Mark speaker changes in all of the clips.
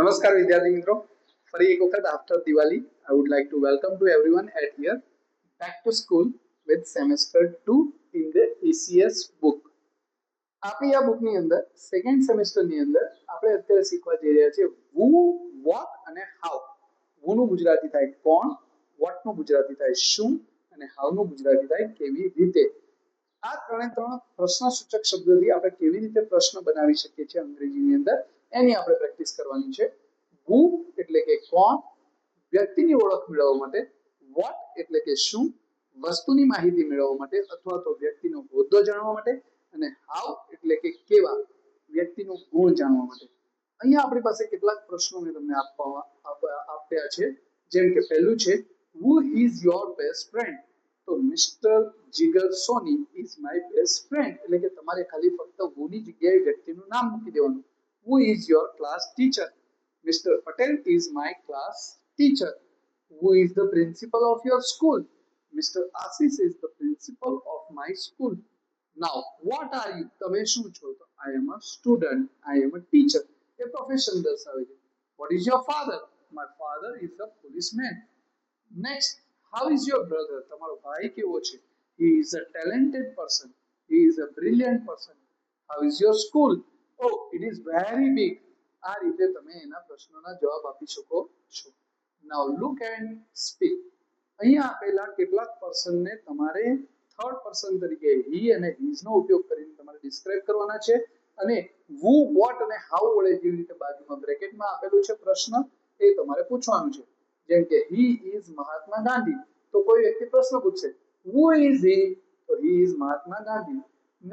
Speaker 1: નમસ્કાર વિદ્યાર્થી મિત્રો, ફરી એક વખત after Diwali I would like to welcome to everyone at here back to school with semester 2 in the ECS book. આપણી આ બુકની અંદર સેકન્ડ સેમેસ્ટરની અંદર આપણે અત્યારે શીખવા જઈ રહ્યા છીએ who, what અને how. who નું ગુજરાતી થાય કોણ, what નું ગુજરાતી થાય શું અને how નું ગુજરાતી થાય કેવી રીતે. આ ત્રણ પ્રશ્નસૂચક શબ્દોથી આપણે કેવી રીતે પ્રશ્ન બનાવી શકીએ છીએ અંગ્રેજીની અંદર એની આપણે પ્રેક્ટિસ કરવાની છે. who એટલે કે કોણ, વ્યક્તિની ઓળખ મેળવવા માટે, what એટલે કે શું, વસ્તુની માહિતી મેળવવા માટે અથવા તો વ્યક્તિનો હોદ્દો જાણવા માટે અને how એટલે કે કેવા, વ્યક્તિનો ગુણ જાણવા માટે. અહીંયા આપણી પાસે કેટલાક પ્રશ્નો મેં તમને આપ્યા છે. જેમ કે પહેલું છે who is your best friend? તો mister Jigar Soni is my best friend એટલે કે તમારે ખાલી ફક્ત who ની જગ્યાએ વ્યક્તિનું નામ મૂકી દેવાનું. who is your class teacher? Mr. Patel is my class teacher. who is the principal of your school? Mr. Assis is the principal of my school. Now what are you? તમે શું છો? તો I am a student, I am a teacher. A profession દર્શાવે છે. what is your father? My father is a policeman. Next, how is your brother? તમારો ભાઈ કેવો છે? He is a talented person. He is a brilliant person. How is your school? Oh, it is very big. આ રીતે તમે એના પ્રશ્નોના જવાબ આપી શકો છો. Now look and speak. અહીંયા આપેલા કેટલાક પર્સનને તમારે થર્ડ પર્સન તરીકે he અને his નો ઉપયોગ કરીને તમારે ડિસ્ક્રાઇબ કરવાના છે અને who, what અને how વડે જેવી રીતે બાજુમાં બ્રેકેટમાં આપેલું છે પ્રશ્ન એ તમારે પૂછવાનું છે. જેમ કે he is મહાત્મા ગાંધી, તો કોઈ વ્યક્તિ પ્રશ્ન પૂછશે who is he? તો he is Mahatma Gandhi.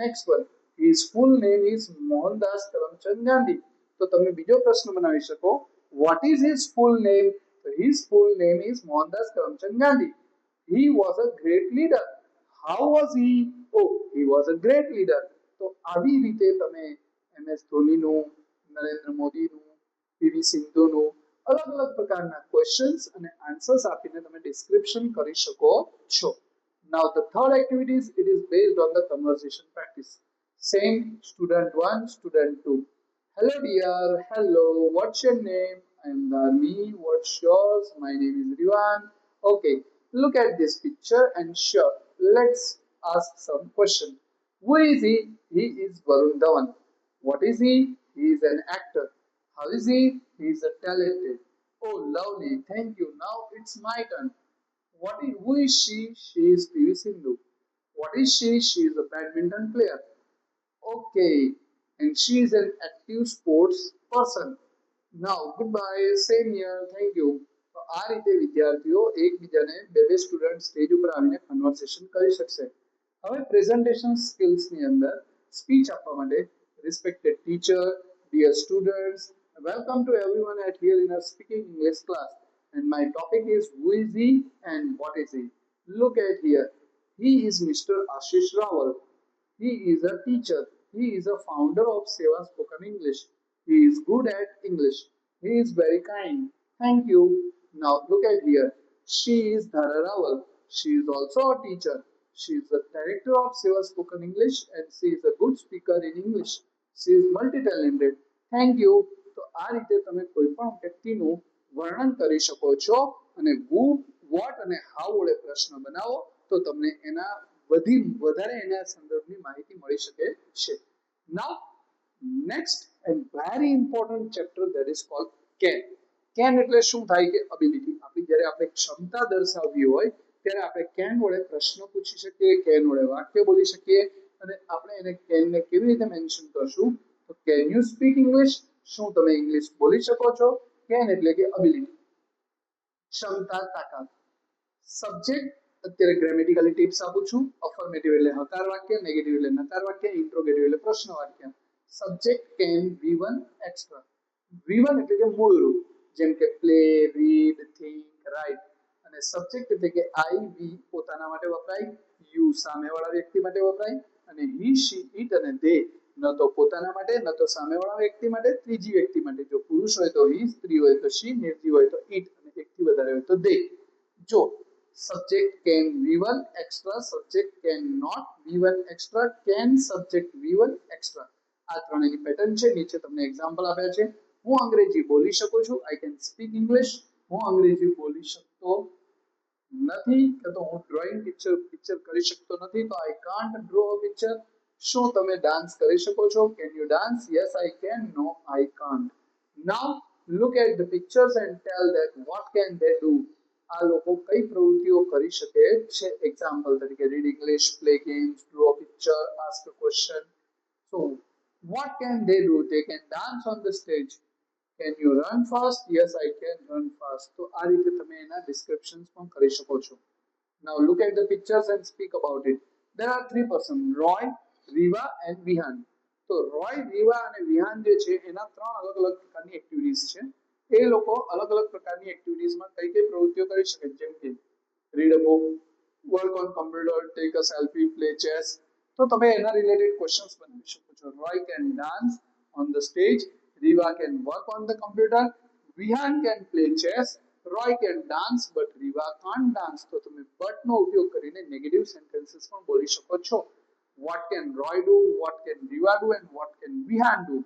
Speaker 1: Next one, his full name is Mohandas Karamchand Gandhi, તો તમે બીજો પ્રશ્ન બનાવી શકો what is his full name? તો his full name is Mohandas Karamchand Gandhi. he was a great leader. how was he? oh, he was a great leader. તો આવી રીતે તમે MS ધોનીનું, નરેન્દ્ર મોદીનું, PV સિંધુનું અલગ અલગ પ્રકારના ક્વેશ્ચન્સ અને આન્સર્સ આપીને તમે ડિસ્ક્રિપ્શન કરી શકો છો. Now the third activity is it is based on the conversation practice. Same student 1, student 2. Hello dear, hello, what's your name? I am Dharmi. What's yours? My name is Rivan. Okay, look at this picture and sure, let's ask some question. Who is he? He is Varun Dhawan. What is he? He is an actor. How is he? He is a talented. Oh, lovely. Thank you. Now it's my turn. Who is she? She is PV Sindhu. What is she? She is a badminton player. Okay. And she is an active sports person. Now, goodbye. Same here. Thank you. તો આ રીતે વિદ્યાર્થીઓ એકબીજાને બે student stage ઉપર આવીને conversation કરી શકશે. હવે પ્રેઝન્ટેશન સ્કિલ્સની અંદર સ્પીચ આપવા માટે respected teacher, dear students, welcome to everyone at here in our speaking English class. And my topic is who is he and what is he. Look at here. He is Mr. Ashish Rawal. He is a teacher. He is a founder of Seva Spoken English. He is good at English. He is very kind. Thank you. Now look at here. She is Dhara Rawal. She is also a teacher. She is the director of Seva Spoken English and she is a good speaker in English. She is multi-talented. Thank you. તો આ રીતે તમે કોઈ પણ વ્યક્તિનું વર્ણન કરી શકો છો અને who, what અને how વડે પ્રશ્ન બનાવો તો તમને એના વધારે એના સંદર્ભની માહિતી મળી શકે છે. Now next and very important chapter that is called can. Can એટલે શું થાય કે ability. આપણી જ્યારે આપણે ક્ષમતા દર્શાવવી હોય ત્યારે આપણે can વડે પ્રશ્ન પૂછી શકીએ, can વડે વાક્ય બોલી શકીએ અને આપણે એને can ને કેવી રીતે મેન્શન કરશું તો can you speak English? શું તમે ઇંગ્લિશ બોલી શકો છો? can એટલે કે ability, ક્ષમતા, તાકાત. સબ્જેક્ટ અત્યારે ગ્રામેટિકલી ટિપ્સ આપું છું. અફર્મેટિવ એટલે હકાર વાક્ય, નેગેટિવ એટલે નકાર વાક્ય, ઇન્ટ્રોગેટિવ એટલે પ્રશ્ન વાક્ય. Subject can, V1 extra. V1 એટલે કે મૂળ રૂપ જેમ કે પ્લે, રીડ, થિંક, રાઇટ અને સબ્જેક્ટ એટલે કે I, we પોતાના માટે વપરાય, you સામેવાળા વ્યક્તિ માટે વપરાય અને he, she, it અને they ન તો પોતાના માટે ન તો સામેવાળા વ્યક્તિ માટે, ત્રીજી વ્યક્તિ માટે. જો પુરુષ હોય તો he, સ્ત્રી હોય તો she, નિર્જીવ હોય તો it અને એકથી વધારે હોય તો they. જો subject can V1 extra, subject can not V1 extra, can subject V1 extra. આ ત્રણેયની પેટર્ન છે. નીચે તમને એક્ઝામ્પલ આપ્યા છે. હું અંગ્રેજી બોલી શકું છું, આઈ કેન સ્પીક ઇંગ્લિશ. હું અંગ્રેજી બોલી શકતો નથી કે તો હું ડ્રોઈંગ પિક્ચર કરી શકતો નથી, તો I can't draw a picture. શું તમે ડાન્સ કરી શકો છો? Can you dance? Yes I can. No I can't. Now look at the picture and tell that what can they do. આ લોકો કઈ પ્રવૃત્તિઓ કરી શકે છે? એક્ઝામ્પલ તરીકે read English, play games, draw a picture, ask a question. So what can they do? They can dance on the stage. Can you run fast? Yes, I can run fast. તો આ રીતે તમે એના ડિસ્ક્રિપ્શન્સ પણ કરી શકો છો. Now look at the pictures and speak about it. There are three persons, Roy, Riva and Vihan. તો રોય, રીવા અને વિહાન જે છે એના ત્રણ અલગ અલગ પ્રકારની એક્ટિવિટીઝ છે. એ લોકો અલગ અલગ પ્રકારની એક્ટિવિટીઝમાં કઈ કઈ પ્રવૃત્તિઓ કરી શકે, જેમ કે read a book, work on computer, take a selfie, play chess. તો તમે એના રિલેટેડ ક્વેશ્ચન્સ બનાવી શકો છો. Roy can dance on the stage, Riva can work on the computer, Vihaan can play chess. Roy can dance but Riva can't dance. તો તમે but નો ઉપયોગ કરીને નેગેટિવ સેન્ટેન્સીસ પણ બોલી શકો છો. what can Roy do, what can Riva do and what can Vihan do.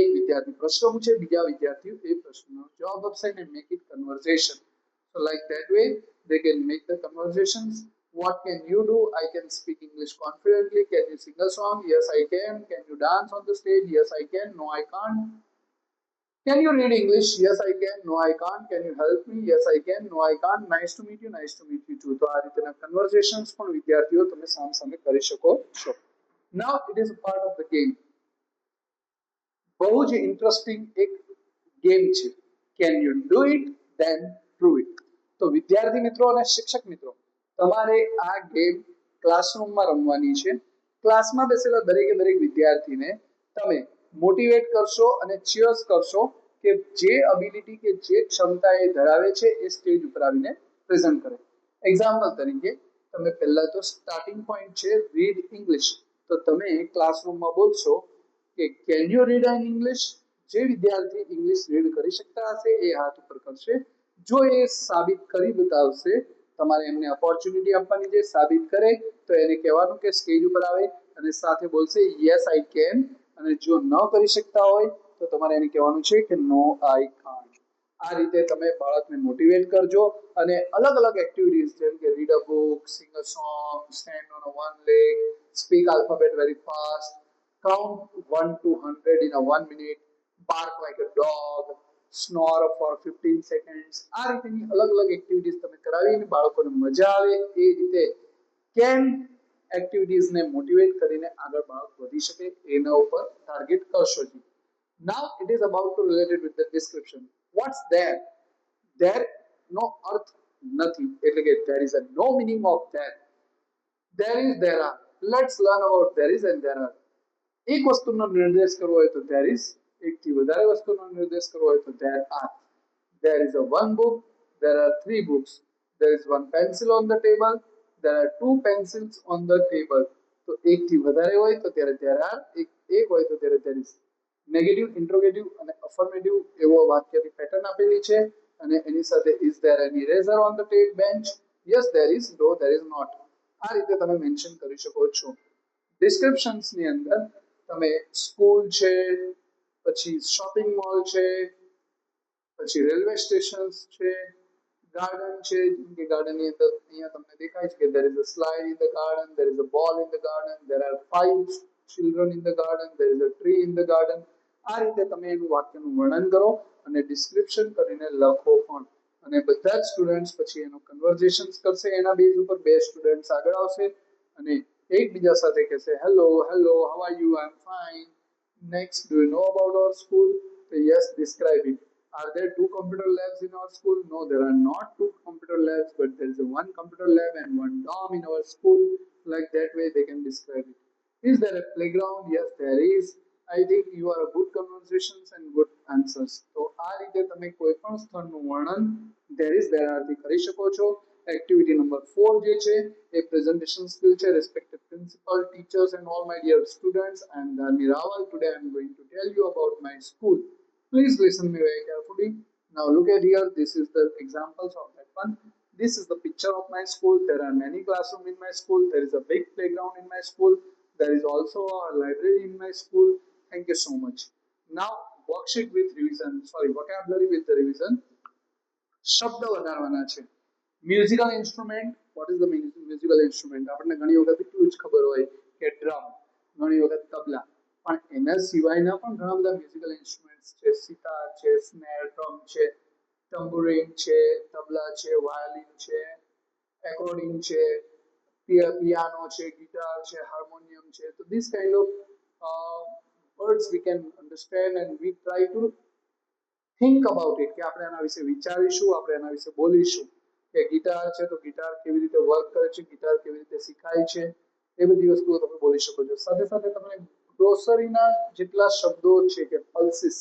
Speaker 1: એક વિદ્યાર્થી પ્રશ્ન પૂછે, બીજા વિદ્યાર્થીઓ એ પ્રશ્નનો જવાબ આપશે અને make it conversation. So like that way they can make the conversations. What can you do? I can speak English confidently. Can you sing a song? Yes I can. Can you dance on the stage? Yes I can. No I can't. Can you read English? Yes I can. No I can't. Can you help me? Yes I can. No I can't. Nice to meet you. Nice to meet you too. તો આ રીતના કન્વર્સેશન્સ પણ વિદ્યાર્થીઓ તમે સામસામે કરી શકો છો. Now it is a part of the game. બહુ જ ઇન્ટરેસ્ટિંગ એક ગેમ છે. Can you do it? Then prove it. તો વિદ્યાર્થી મિત્રો અને શિક્ષક મિત્રો, તમારે આ ગેમ ક્લાસરૂમમાં રમવાની છે. ક્લાસમાં બેસેલા દરેકે દરેક વિદ્યાર્થીને તમે મોટિવેટ કરશો અને ચીયર્સ કરશો કે જે એબિલિટી કે જે ક્ષમતા એ ધરાવે છે એ સ્ટેજ ઉપર આવીને પ્રેઝન્ટ કરે. એક્ઝામ્પલ તરીકે તમે પહેલા તો સ્ટાર્ટિંગ પોઈન્ટ છે રીડ ઇંગ્લિશ. તો તમે ક્લાસરૂમમાં બોલશો કે can you read in English. જે વિદ્યાર્થી ઇંગ્લિશ રીડ કરી શકતા હશે એ હાથ ઉપર કરશે. જો એ સાબિત કરી બતાવશે, તમારે એમને ઓપોર્ચ્યુનિટી આપવાની છે, સાબિત કરે તો એને કહેવાનું કે સ્ટેજ ઉપર આવે અને સાથે બોલશે યસ આઈ કેન. અને જો ન કરી શકતા હોય તો તમારે એને કહેવાનું છે કે નો આઈ કાન્ટ. આ રીતે તમે બાળકને મોટિવેટ કરજો અને અલગ અલગ એક્ટિવિટીઝ જેમ કે read a book, sing a song, stand on a one leg, speak alphabet very fast, count 1 to 100 in a 1 minute, bark like a dog, snore for 15 seconds. આ રીતની અલગ અલગ એક્ટિવિટીઝ તમે કરાવીને બાળકોને મજા આવે એ રીતે કેન એક્ટિવિટીઝને મોટિવેટ કરીને આગળ બાળક વધી શકે એના ઉપર ટાર્ગેટ કરશો. Now it is about to related with the description. What's there? There નો અર્થ નથી, એટલે કે there is a no meaning of there. There is, there are. Let's learn about there is and there are. એક વસ્તુનો નિર્દેશ કરવો હોય તો there is, એકથી વધારે વસ્તુનો નિર્દેશ કરવો હોય તો there are. There is a one book, there are three books. There is one pencil on the table, there are two pencils on the table. તો એકથી વધારે હોય તો ત્યારે there are, એક હોય તો ત્યારે there is. નેગેટિવ, ઇન્ટ્રોગેટિવ અને અફર્મેટિવ એવો વાક્યની પેટર્ન આપેલી છે અને એની સાથે is there an eraser on the table bench? Yes there is, no there is not. આ રીતે તમે મેન્શન કરી શકો છો. ડિસ્ક્રિપ્શન્સની અંદર તમે સ્કૂલ છે, પછી શોપિંગ મોલ છે, પછી રેલવે સ્ટેશન છે, ગાર્ડન છે. જેમ કે ગાર્ડનની અંદર અહીંયા તમને દેખાય છે કે there is a slide in the garden, there is a ball in the garden, there are 5 children in the garden, there is a tree in the garden. આ રીતે તમે એનું વાક્યનું વર્ણન કરો અને ડિસ્ક્રિપ્શન કરીને લખો પણ. અને બધા જ સ્ટુડન્ટ્સ પછી એનું કન્વર્ઝેશન્સ કરશે. એના બેઝ ઉપર બે સ્ટુડન્ટ્સ આગળ આવશે અને એકબીજા સાથે કહેશે hello hello, how are you? I am fine. Next, do you know about our school? તો yes, describe it. Are there two computer labs in our school? No, there are not two computer labs, but there is a one computer lab and one dorm in our school. Like that way, they can describe it. Is there a playground? Yes, there is. I think you are a good conversations and good answers. તો આ રીતે તમે કોઈ પણ સ્થળનું વર્ણન there is, there are થી કરી શકો છો. એક્ટિવિટી નંબર 4 જે છે એ પ્રેઝન્ટેશન સ્કિલ છે. Respected principal, teachers and all my dear students, I am Dharmi Rawal. Today I am going to tell you about my school. Please listen me very carefully. Now look at here. This is the examples of that one. This is the picture of my school. There are many classrooms in my school. There is a big playground in my school. There is also a library in my school. Thank you so much. Now worksheet with revision, sorry vocabulary with revision. શબ્દ વધારવાના છે. Musical instrument, what is the musical instrument? આપણને ઘણી વખત એટલું જ ખબર હોય કે ડ્રમ, ઘણી વખત તબલા, પણ એના સિવાયના પણ ઘણા બધા મ્યુઝિકલ ઇન્સ્ટ્રુમેન્ટ્સ છે. સિતાર છે, સ્નેર ડ્રમ છે, તંબુરીન છે, તબલા છે, વાયોલિન છે, એકોર્ડિંગ છે, પિયાનો છે, ગિટાર છે, હાર્મોનિયમ છે. તો this kind of words we can understand and we try to think about it કે આપણે આના વિશે વિચારીશું, આપણે આના વિશે બોલીશું કે ગિટાર છે તો ગિટાર કેવી રીતે વર્ક કરે છે, ગિટાર કેવી રીતે શીખાય છે, એ બધી વસ્તુઓ તમે બોલી શકો છો. સાથે સાથે તમને ગ્રોસરીના જેટલા શબ્દો છે કે પલ્સીસ,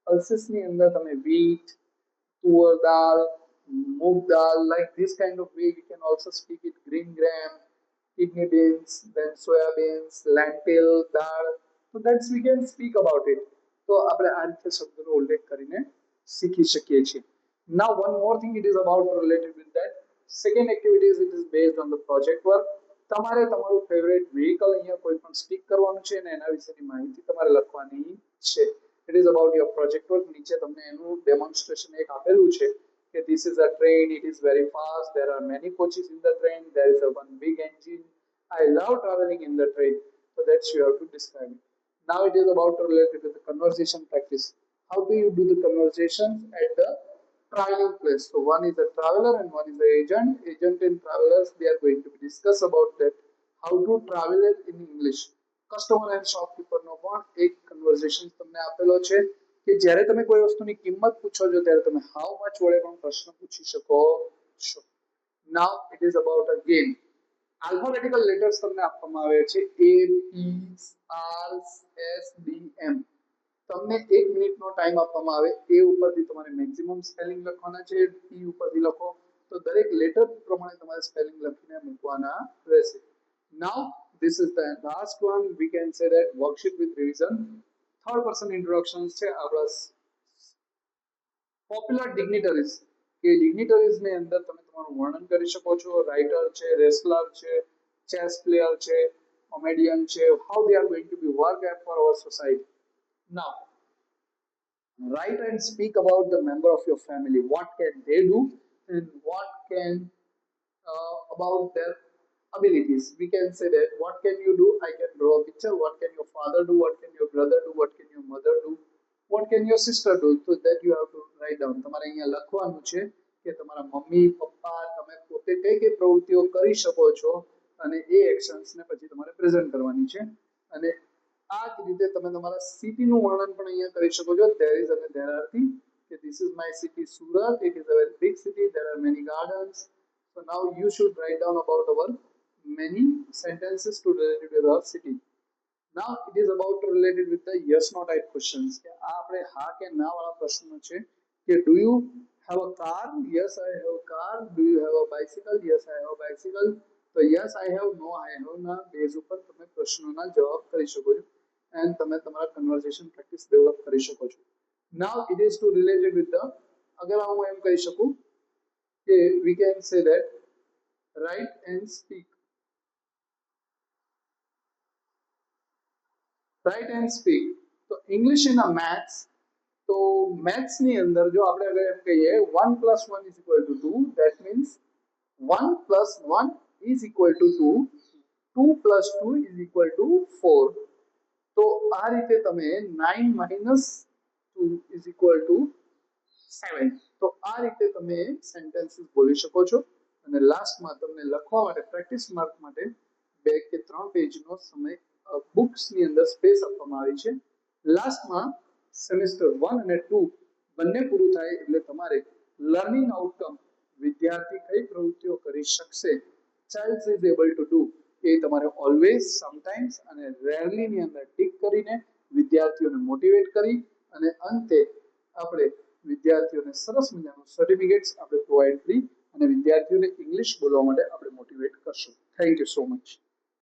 Speaker 1: પલ્સીસની અંદર તમે વીટ, તુવર દાળ, મૂગ દાળ, like this kind of way we can also speak it. Green gram, kidney beans, then soya beans, lentil dal, so that's we can speak about it. તો આપણે આ રીતે શબ્દનો ઉલ્લેખ કરીને શીખી શકીએ છીએ. Now one more thing it is about related with that. Second activity is it is based on the project work. તમારે તમારું ફેવરેટ વ્હીકલ અહીંયા કોઈ પણ સ્પીક કરવાનું છે અને એના વિશેની માહિતી તમારે લખવાની છે. It is about your project work. નીચે તમને એનું ડેમોન્સ્ટ્રેશન એક આપેલું છે કે this is a train, it is very fast, there are many coaches in the train, there is a one big engine, I love traveling in the train. So that's you have to describe it. Now it is about to related to the conversation practice. How do you do the conversation at the traveling place? So one is a traveler and one is the agent. Agent and travelers, they are going to discuss about that. How to travel it in English. Customer and શોપકીપરનો પણ એક conversion તમને આપેલો છે કે જ્યારે તમે કોઈ વસ્તુની કિંમત પૂછો છો ત્યારે તમે હાઉ મચ વડે પણ પ્રશ્ન પૂછી શકો છો. Now it is about a game. Alphabetical letters તમને આપવામાં આવે છે A, P, R, S, D, M. તમને 1 મિનિટનો ટાઈમ આપવામાં આવે. A ઉપરથી તમારે મેક્સિમમ સ્પેલિંગ લખવાના છે, P ઉપરથી લખો, તો દરેક લેટર પ્રમાણે તમારે સ્પેલિંગ લખીને મૂકવાના રહેશે. Now this is the last one, we can say that worksheet with revision. Third person introductions છે આપણા પોપ્યુલર ડિગ્નિટરીઝ કે ડિગ્નિટરીઝની અંદર તમે તમારું વર્ણન કરી શકો છો. રાઇટર છે, રેસલર છે, ચેસ પ્લેયર છે, કોમેડિયન છે, how they are going to be work for our society. Now write and speak about the member of your family, what can they do and what can about their abilities. We can say that what can you do? I can draw a picture. What can your father do? What can your brother do? What can your mother do? What can your sister do? So that you have to write down. તમારે અહીંયા લખવાનું છે કે તમારા mummy papa તમે પોતે કઈ કઈ પ્રવૃત્તિઓ કરી શકો છો અને એ એક્શન્સને પછી તમારે પ્રેઝન્ટ કરવાની છે. અને આ જ રીતે તમે તમારા સિટીનું વર્ણન પણ અહીંયા કરી શકો છો. there is અને there are થી કે this is my city Surat, it is a very big city, there are many gardens. So now you should write down about our many sentences to related with our city. Now it is about to related with the yes no type questions. કે આ આપણે હા કે ના વાળા પ્રશ્નો છે કે do you have a car? Yes, I have a car. Do you have a bicycle? Yes, I have a bicycle. તો yes, I have, no, I have ના બેઝ ઉપર તમે પ્રશ્નોના જવાબ કરી શકો છો and તમે તમારા કન્વર્સેશન પ્રેક્ટિસ ડેવલપ કરી શકો છો. Now it is to related with the અગર હું એમ કહી શકું કે we can say that write and speak. Write and speak. તો ઇંગ્લિશ ઇન અ મેથ્સ, તો મેથ્સની અંદર જો આપણે અગર એમ કહીએ 1 + 1 = 2, that means 1 + 1 = 2, 2 + 2 = 4. તો આ રીતે તમે 9 - 2 = 7. તો આ રીતે તમે સેન્ટેન્સીસ બોલી શકો છો. અને લાસ્ટમાં તમને લખવા માટે પ્રેક્ટિસ માર્ક માટે 2 કે 3 પેજનો સમય બુક્સની અંદર સ્પેસ આપવામાં આવી છે. લાસ્ટમાં સેમેસ્ટર 1 અને 2 બંને પૂરું થાય એટલે તમારે લર્નિંગ આઉટકમ, વિદ્યાર્થી કઈ પ્રવૃત્તિઓ કરી શકશે, child is able to do, એ તમારે ઓલવેઝ, સમટાઇમ્સ અને રેરલી ની અંદર ટીક કરીને વિદ્યાર્થીઓને મોટિવેટ કરી અને અંતે આપણે વિદ્યાર્થીઓને સરસ મજાનું સર્ટિફિકેટ્સ આપણે પ્રોવાઈડ કરી અને વિદ્યાર્થીઓને ઇંગ્લિશ બોલવા માટે આપણે મોટિવેટ કરશું. Thank you so much.